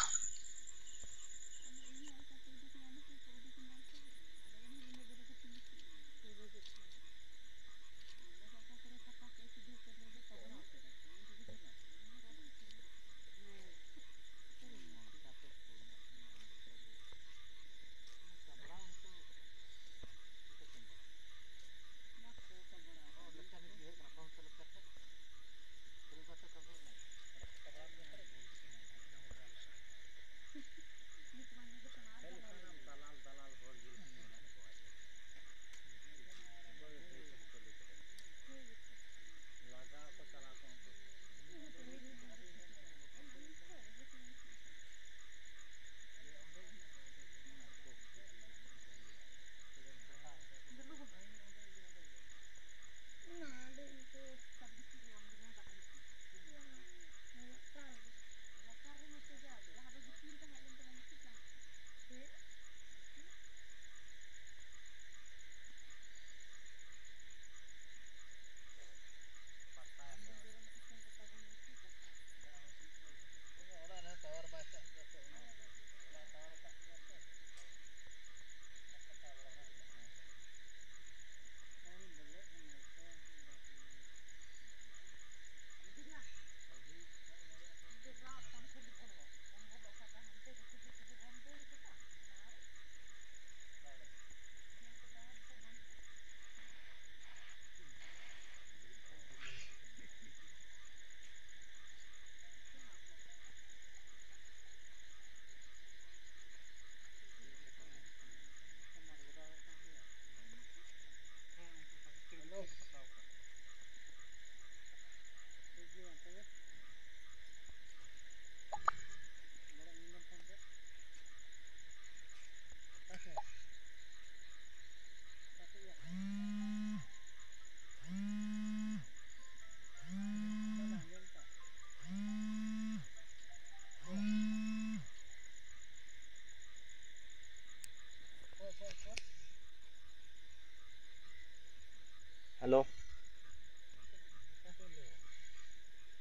हेलो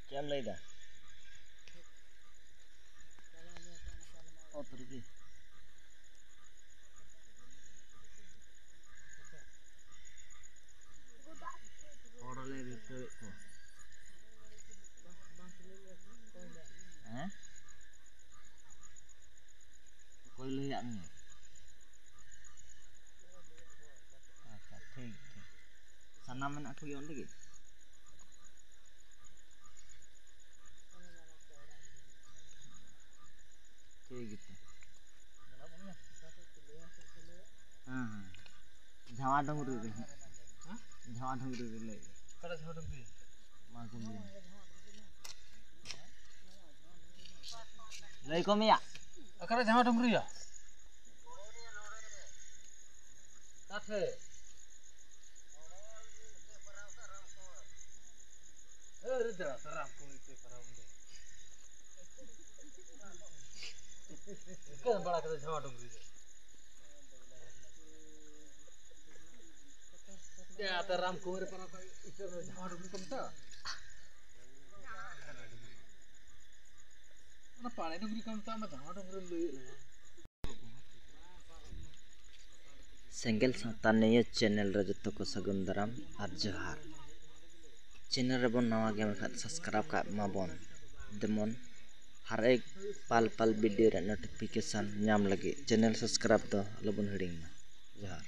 क्या लैदा ओतरगी ले रिटो को हैं कोई ले आनी अच्छा ठीक ठीक साना में aku yon lagi ठीक gitu हाँ झावा डोंगरी रे झावा डोंगरी रे ले कड़ा झावा डोंगरी मागुम ले को मिया अकड़ा झावा डोंगरी या काथे अरे जरा राम को इते कराऊंगे क्या बड़ा कर झावा डोंगरी रे क्या आता राम कुमार पर इसे झाड़ में कमता ना पानी डुंगरी कमता मैं झाड़ डुंगरी ले सेंगेल साता नया चैनल रे जतो को सगुन दाराम आर जोहार चैनल रे बन नवा गेम खात सब्सक्राइब का माबन देमन हर एक पाल पाल वीडियो रे नोटिफिकेशन नाम लगे चैनल सब्सक्राइब दो लबन हिडिंग जोहार।